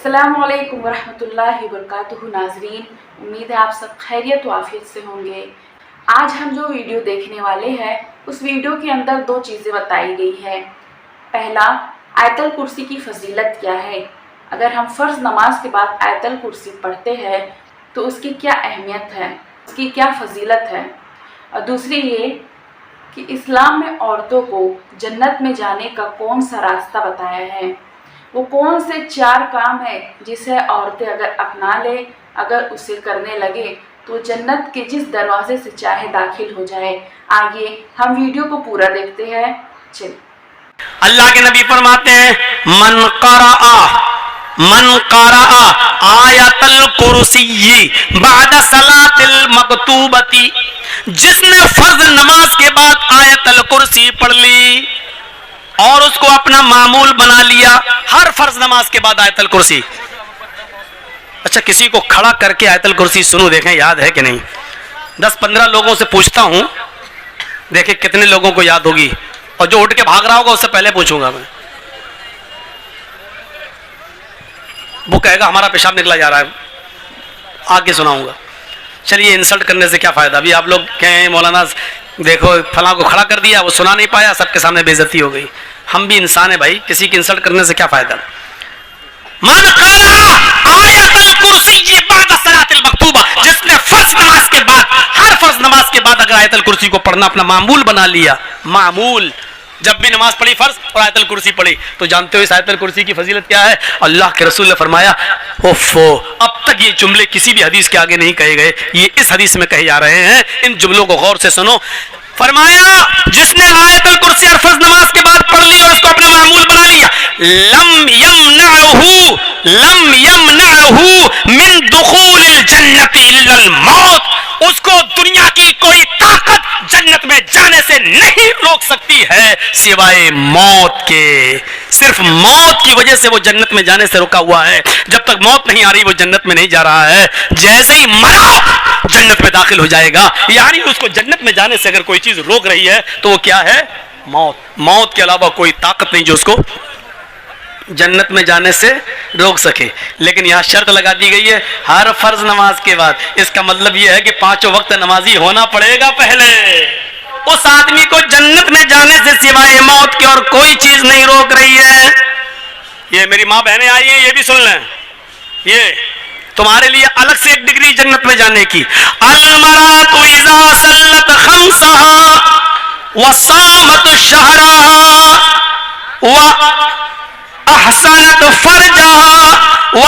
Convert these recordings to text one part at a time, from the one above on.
अस्सलामुअलैकुम वरहमतुल्लाहि वबरकातुहू। नाज़रीन, उम्मीद है आप सब खैरियत व आफियत से होंगे। आज हम जो वीडियो देखने वाले हैं उस वीडियो के अंदर दो चीज़ें बताई गई है। पहला, आयतल कुर्सी की फजीलत क्या है। अगर हम फ़र्ज़ नमाज के बाद आयतल कुर्सी पढ़ते हैं तो उसकी क्या अहमियत है, उसकी क्या फजीलत है। और दूसरी ये कि इस्लाम में औरतों को जन्नत में जाने का कौन सा रास्ता बताया है, वो कौन से 4 काम है जिसे औरतें अगर अपना ले, अगर उसे करने लगे तो जन्नत के जिस दरवाजे से चाहे दाखिल हो जाए। आगे हम वीडियो को पूरा देखते हैं। चलिए। अल्लाह के नबी फरमाते हैं, मन क़राअ आयतल कुर्सी बाद सलातिल मकतूबती, जिसने फर्ज नमाज के बाद आयतल कुर्सी पढ़ ली और उसको अपना मामूल बना लिया, हर फर्ज नमाज के बाद आयतल कुर्सी। अच्छा, किसी को खड़ा करके आयतल कुर्सी सुनो, देखें याद है कि नहीं। 10-15 लोगों से पूछता हूं, देखें कितने लोगों को याद होगी, और जो उठ के भाग रहा होगा उससे पहले पूछूंगा मैं। वो कहेगा हमारा पेशाब निकला जा रहा है, आगे सुनाऊंगा। चलिए, इंसल्ट करने से क्या फायदा। अभी आप लोग कहें मौलाना देखो फलां को खड़ा कर दिया, वो सुना नहीं पाया, सबके सामने बेइज्जती हो गई। हम भी इंसान है भाई, किसी की इंसल्ट करने से क्या फायदा। मन क़राअ आयतल कुर्सी बाद सलातिल मकतूबा, जिसने फर्ज नमाज के बाद, हर फर्ज नमाज के बाद अगर आयतल कुर्सी को पढ़ना अपना मामूल बना लिया, मामूल, जब भी नमाज पढ़ी फर्ज और आयतल कुर्सी पढ़ी, तो जानते हो इस आयतल कुर्सी की फजीलत क्या है। अल्लाह के रसूल ने फरमाया, ओफो, अब तक ये जुमले किसी भी हदीस के आगे नहीं कहे गए, ये इस हदीस में कहे जा रहे हैं। इन जुमलों को गौर से सुनो। फरमाया, जिसने आयतल कुर्सी और फर्ज नमाज के बाद पढ़ ली और उसको अपना मामूल बना लिया, लम यमनअहु मिन दुखूलिल जन्नति इल्लल मौत, उसको दुनिया की कोई ताकत जन्नत में जाने से नहीं रोक सकती है सिवाय मौत के। सिर्फ मौत की वजह से वो जन्नत में जाने से रुका हुआ है। जब तक मौत नहीं आ रही वो जन्नत में नहीं जा रहा है। जैसे ही मरा जन्नत में दाखिल हो जाएगा। यानी उसको जन्नत में जाने से अगर कोई चीज रोक रही है तो वो क्या है? मौत। मौत के अलावा कोई ताकत नहीं जो उसको जन्नत में जाने से रोक सके। लेकिन यहाँ शर्त लगा दी गई है, हर फर्ज नमाज के बाद। इसका मतलब यह है कि 5 वक्त नमाजी होना पड़ेगा पहले। उस आदमी को जन्नत में जाने से सिवाय मौत के और कोई चीज नहीं रोक रही है। ये मेरी माँ बहनें आई हैं, ये भी सुन लें, ये तुम्हारे लिए अलग से एक डिग्री जन्नत में जाने की। अलमरातु इज़ा सल्लत खम्सहा व सामत शहरहा व अहसनत फरजहा व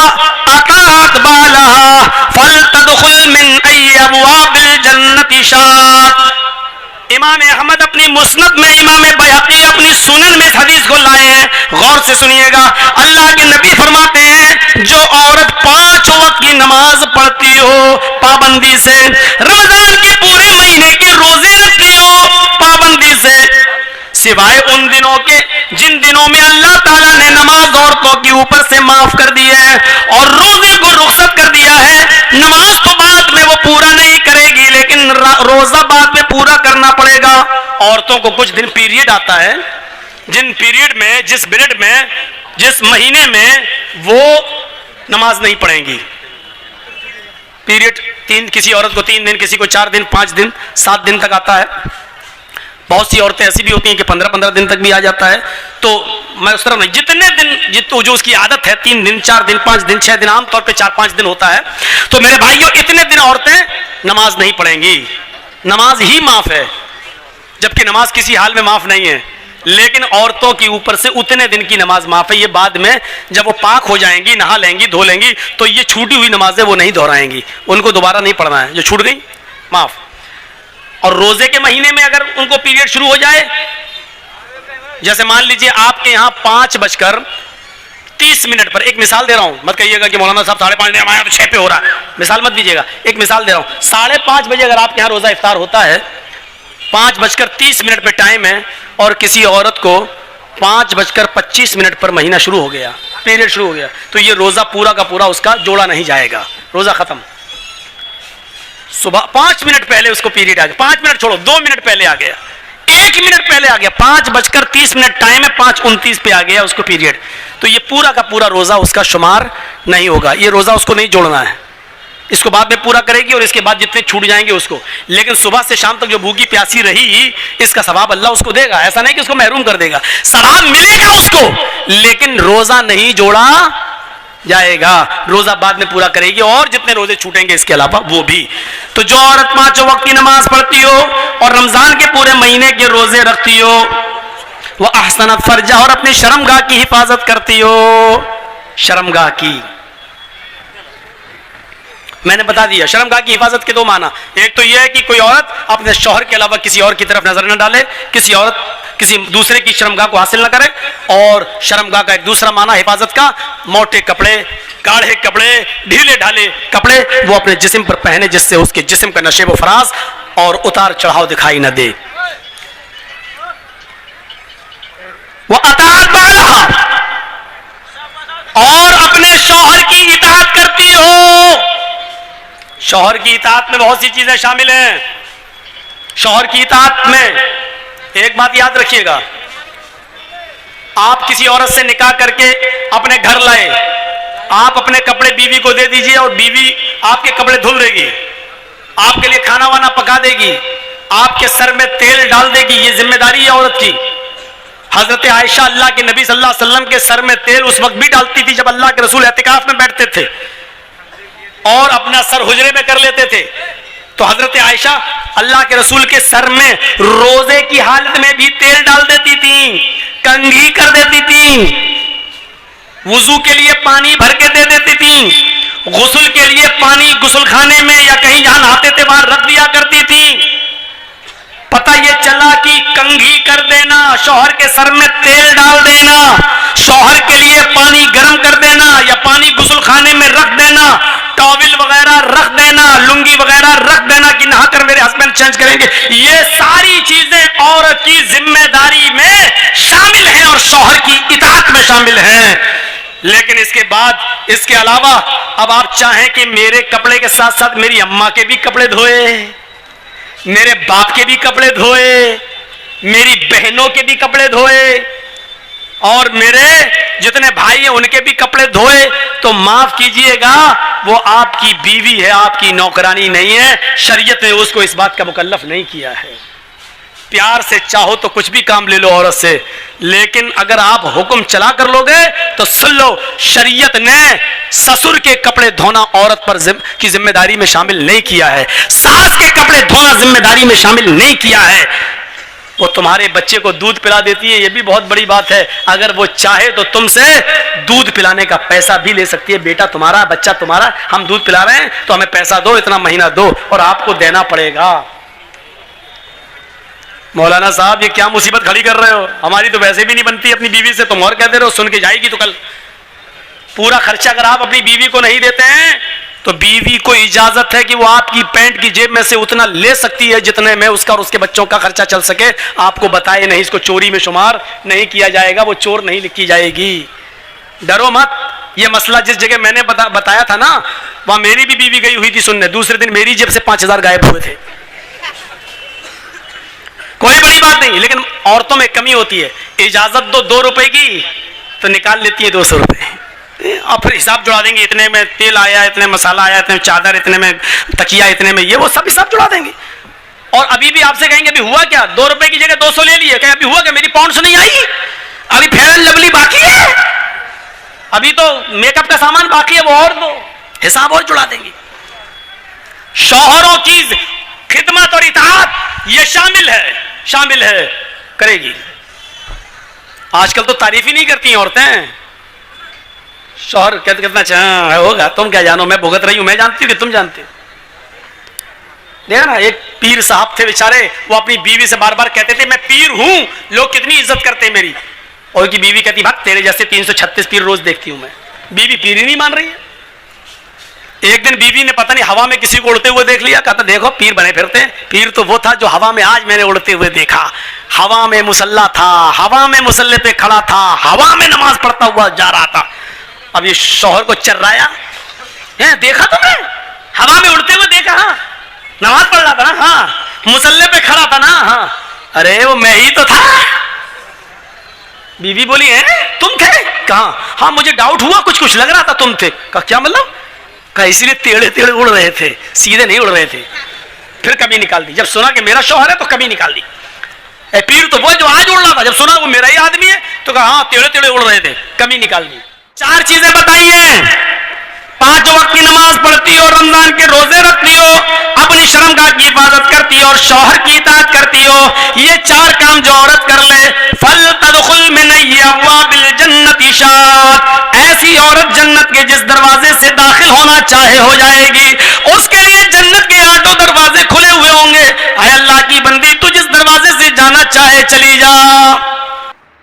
अतात बालहा फलतदखुल मिन अय्यि अबवाबिल जन्नति शात। इमाम अहमद अपनी मुस्नद में, इमाम बैहक़ी अपनी सुनन में इस हदीस को लाए हैं। गौर से सुनिएगा। अल्लाह के नबी फरमाते हैं, जो औरत 5 वक्त की नमाज पढ़ती हो पाबंदी से, रमजान के पूरे महीने के रोजे रखती हो पाबंदी से, सिवाय उन दिनों के जिन दिनों में अल्लाह ताला ने नमाज औरतों के ऊपर से माफ कर दिया है और रोजे को रुखसत कर दिया है। नमाज तो बाद में वो पूरा नहीं करेगी, लेकिन रोजा बाद में पूरा करना पड़ेगा। औरतों को कुछ दिन पीरियड आता है, जिन पीरियड में, जिस पीरियड में, जिस महीने में वो नमाज नहीं पढ़ेंगी। पीरियड किसी औरत को 3 दिन, किसी को 4 दिन, 5 दिन, 7 दिन तक आता है। बहुत सी औरतें ऐसी भी होती हैं कि 15-15 दिन तक भी आ जाता है। तो मैं उस तरह नहीं, जितने दिन जो उसकी आदत है, 3 दिन, 4 दिन, 5 दिन, 6 दिन, आमतौर पे 4-5 दिन होता है। तो मेरे भाइयों, इतने दिन औरतें नमाज नहीं पढ़ेंगी। नमाज ही माफ है, जबकि नमाज किसी हाल में माफ नहीं है। लेकिन औरतों के ऊपर से उतने दिन की नमाज माफ है। ये बाद में जब वो पाक हो जाएंगी, नहा लेंगी, धो लेंगी, तो ये छूटी हुई नमाजें वो नहीं दोहराएंगी, उनको दोबारा नहीं पढ़ना है। जो छूट गई माफ। और रोजे के महीने में अगर उनको पीरियड शुरू हो जाए, जैसे मान लीजिए आपके यहाँ 5:30 पर, एक मिसाल दे रहा हूं, मत कहिएगा कि मौलाना साहब 5:30 ने हमारे यहाँ तो 6 पे हो रहा है, मिसाल मत दीजिएगा, एक मिसाल दे रहा हूं। 5:30 बजे अगर आपके यहाँ रोजा इफ्तार होता है, 5:30 पे टाइम है, और किसी औरत को 5:25 पर महीना शुरू हो गया, पीरियड शुरू हो गया, तो ये रोजा पूरा का पूरा उसका जोड़ा नहीं जाएगा, रोजा खत्म। सुबह 5 मिनट पहले उसको पीरियड आ गया, 5 मिनट छोड़ो, 2 मिनट पहले आ गया, 1 मिनट पहले आ गया, 5:30 टाइम है, 5:29 पे आ गया उसको पीरियड, तो ये पूरा का पूरा रोजा उसका शुमार नहीं होगा, ये रोजा उसको नहीं जोड़ना है, इसको बाद में पूरा करेगी और इसके बाद जितने छूट जाएंगे उसको। लेकिन सुबह से शाम तक जो भूखी प्यासी रही, इसका सवाब अल्लाह उसको देगा, ऐसा नहीं कि उसको महरूम कर देगा, सवाब मिलेगा उसको, लेकिन रोजा नहीं जोड़ा जाएगा, रोजा बाद में पूरा करेगी और जितने रोजे छूटेंगे इसके अलावा वो भी। तो जो औरत 5 वक्त की नमाज पढ़ती हो और रमजान के पूरे महीने के रोजे रखती हो, वह अहसनत फर्जा, और अपनी शर्मगाह की हिफाजत करती हो, शर्मगाह की, मैंने बता दिया शर्मगाह की हिफाजत के 2 माना, एक तो यह है कि कोई औरत अपने शौहर के अलावा किसी और की तरफ नजर न डाले, किसी औरत किसी दूसरे की शर्मगाह को हासिल न करे, और शर्मगाह का एक दूसरा माना हिफाजत का, मोटे कपड़े, गाढ़े कपड़े, ढीले ढाले कपड़े वो अपने जिस्म पर पहने जिससे उसके जिस्म का नशेब व फराज और उतार चढ़ाव दिखाई न दे। वो अताअत बाला, और अपने शौहर की इताअत करती हो। शौहर की इताअत में बहुत सी चीजें शामिल हैं। शौहर की इताअत में एक बात याद रखिएगा, आप किसी औरत से निकाह करके अपने घर लाए, आप अपने कपड़े बीवी को दे दीजिए और बीवी आपके कपड़े धुल देगी, आपके लिए खाना वाना पका देगी, आपके सर में तेल डाल देगी, ये जिम्मेदारी है औरत की। हजरत आयशा अल्लाह के नबी सल्लल्लाहु अलैहि वसल्लम के सर में तेल उस वक्त भी डालती थी जब अल्लाह के रसूल एतिकाफ में बैठते थे और अपना सर हुजरे में कर लेते थे। तो हजरत आयशा अल्लाह के रसूल के सर में रोजे की हालत में भी तेल डाल देती थी, कंघी कर देती थी, वुजू के लिए पानी भर के दे देती थी, गुस्ल के लिए पानी गुस्ल खाने में या कहीं जहां नहाते थे वहां रख दिया करती थी। पता ये चला कि कंघी कर देना, शौहर के सर में तेल डाल देना, शौहर के लिए पानी गर्म कर देना या पानी गुस्ल खाने में रख देना, टॉवल वगैरह रख देना, लुंगी वगैरह रख देना कि नहाकर मेरे हस्बैंड चेंज करेंगे, ये सारी चीजें औरत की जिम्मेदारी में शामिल हैं और शौहर की इताअत में शामिल हैं। लेकिन इसके बाद इसके अलावा अब आप चाहें कि मेरे कपड़े के साथ साथ मेरी अम्मा के भी कपड़े धोए, मेरे बाप के भी कपड़े धोए, मेरी बहनों के भी कपड़े धोए और मेरे जितने भाई हैं उनके भी कपड़े धोए, तो माफ कीजिएगा वो आपकी बीवी है, आपकी नौकरानी नहीं है। शरीयत ने उसको इस बात का मुकल्लफ नहीं किया है। प्यार से चाहो तो कुछ भी काम ले लो औरत से, लेकिन अगर आप हुक्म चला कर लोगे तो सुन लो, शरीयत ने ससुर के कपड़े धोना औरत पर की जिम्मेदारी में शामिल नहीं किया है, सास के कपड़े धोना जिम्मेदारी में शामिल नहीं किया है। वो तुम्हारे बच्चे को दूध पिला देती है, ये भी बहुत बड़ी बात है, अगर वो चाहे तो तुमसे दूध पिलाने का पैसा भी ले सकती है। बेटा तुम्हारा, बच्चा तुम्हारा, हम दूध पिला रहे हैं तो हमें पैसा दो, इतना महीना दो, और आपको देना पड़ेगा। मौलाना साहब ये क्या मुसीबत खड़ी कर रहे हो, हमारी तो वैसे भी नहीं बनती अपनी बीवी से, तुम और कहते रहो, सुन के जाएगी तो कल। पूरा खर्चा अगर आप अपनी बीवी को नहीं देते हैं तो बीवी को इजाजत है कि वो आपकी पैंट की जेब में से उतना ले सकती है जितने में उसका और उसके बच्चों का खर्चा चल सके। आपको बताए नहीं, इसको चोरी में शुमार नहीं किया जाएगा, वो चोर नहीं लिखी जाएगी। डरो मत, ये मसला जिस जगह मैंने बताया था ना, वहां मेरी भी बीवी गई हुई थी सुनने, दूसरे दिन मेरी जेब से 5000 गायब हुए थे। कोई बड़ी बात नहीं, लेकिन औरतों में कमी होती है, इजाजत दो 2 रुपए की तो निकाल लेती है 200 रुपए, और फिर हिसाब जुड़ा देंगे, इतने में तेल आया, इतने मसाला आया, इतने में चादर, इतने में तकिया, इतने में ये वो सब हिसाब जुड़ा देंगे। और अभी भी आपसे कहेंगे अभी हुआ क्या, 2 रुपए की जगह 200 ले लिए, कहें अभी हुआ क्या, मेरी पाउंड से नहीं आई, अभी फेयर एंड लवली बाकी है, अभी तो मेकअप का सामान बाकी है, वो और दो, हिसाब और जुड़ा देंगे। शौहरों की खिदमत और इताअत ये शामिल है करेगी। आजकल तो तारीफ ही नहीं करती औरतें, शौहर कितना अच्छा होगा, तुम क्या जानो, मैं भुगत रही हूं, मैं जानती हूं कि तुम जानते हो। देखा ना, एक पीर साहब थे बेचारे, वो अपनी बीवी से बार बार कहते थे मैं पीर हूं, लोग कितनी इज्जत करते हैं मेरी, और की बीवी कहती भाग तेरे जैसे 336 पीर रोज देखती हूं मैं। बीवी पीर ही नहीं मान रही है। एक दिन बीवी ने पता नहीं हवा में किसी को उड़ते हुए देख लिया, कहता देखो पीर बने फिरते हैं, पीर तो वो था जो हवा में आज मैंने उड़ते हुए देखा, हवा में मुसल्ला था, हवा में मुसल्ले पे खड़ा था, हवा में नमाज पढ़ता हुआ जा रहा था। अब ये शौहर को चर्राया, देखा तुम्हें, हवा में उड़ते हुए देखा, हाँ, नमाज पढ़ रहा था ना, हाँ, मुसल्ले पे खड़ा था ना, हाँ, अरे वो मैं ही तो था। बीवी बोली है तुम थे? कहा हाँ मुझे डाउट हुआ, कुछ कुछ लग रहा था तुम थे। कहा क्या मतलब? कहा इसलिए टेढ़े टेढ़े उड़ रहे थे, सीधे नहीं उड़ रहे थे। फिर कमी निकाल दी, जब सुना कि मेरा शौहर है तो कमी निकाल दी। पीर तो वो जो आज उड़ रहा था, जब सुना वो मेरा ही आदमी है तो कहा हाँ टेढ़े टेढ़े उड़ रहे थे, कमी निकाल दी। 4 चीजें बताई हैं, 5 वक्त की नमाज पढ़ती हो, रमजान के रोजे रखती हो, अपनी शर्मगाह की हिफाजत करती हो और शौहर की इताअत करती हो। ये 4 काम जो औरत कर ले, फल तदखुल मिन अब्वाबिल जन्नति शात, ऐसी औरत जन्नत के जिस दरवाजे से दाखिल होना चाहे हो जाएगी। उसके लिए जन्नत के 8 दरवाजे खुले हुए होंगे। ऐ अल्लाह की बंदी तू जिस दरवाजे से जाना चाहे चली जा।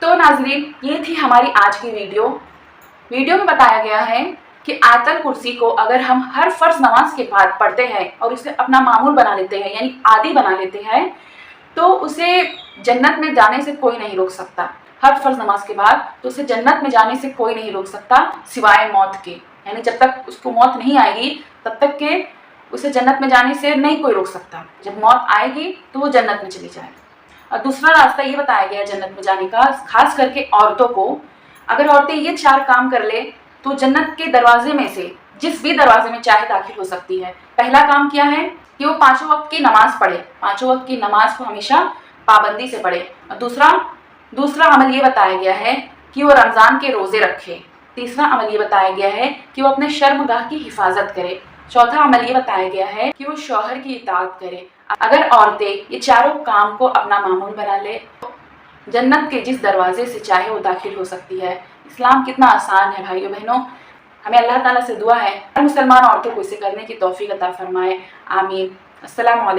तो नाजरीन, ये थी हमारी आज की वीडियो में बताया गया है कि आयतल कुर्सी को अगर हम हर फर्ज नमाज के बाद पढ़ते हैं और उसे अपना मामूल बना लेते हैं, यानी आदी बना लेते हैं, तो उसे जन्नत में जाने से कोई नहीं रोक सकता। हर फर्ज नमाज के बाद तो उसे जन्नत में जाने से कोई नहीं रोक सकता सिवाय मौत के, यानी जब तक उसको मौत नहीं आएगी तब तक के उसे जन्नत में जाने से नहीं कोई रोक सकता। जब मौत आएगी तो वो जन्नत में चली जाएगी। और दूसरा रास्ता ये बताया गया जन्नत में जाने का, खास करके औरतों को, अगर औरतें ये 4 काम कर ले तो जन्नत के दरवाजे में से जिस भी दरवाजे में चाहे दाखिल हो सकती है। पहला काम क्या है कि वो 5 वक्त की नमाज पढ़े, 5 वक्त की नमाज को हमेशा पाबंदी से पढ़े। और दूसरा अमल ये बताया गया है कि वो रमज़ान के रोज़े रखे। तीसरा अमल ये बताया गया है कि वो अपने शर्मगाह की हिफाजत करे। चौथा अमल ये बताया गया है कि वो शौहर की इताअत करे। अगर औरतें ये 4 काम को अपना मामूल बना ले, जन्नत के जिस दरवाजे से चाहे वो दाखिल हो सकती है। इस्लाम कितना आसान है भाइयों बहनों। हमें अल्लाह ताला से दुआ है हर मुसलमान औरतों को इसे करने की तौफीक अता फरमाए। आमीन। अस्सलाम वालेकुम।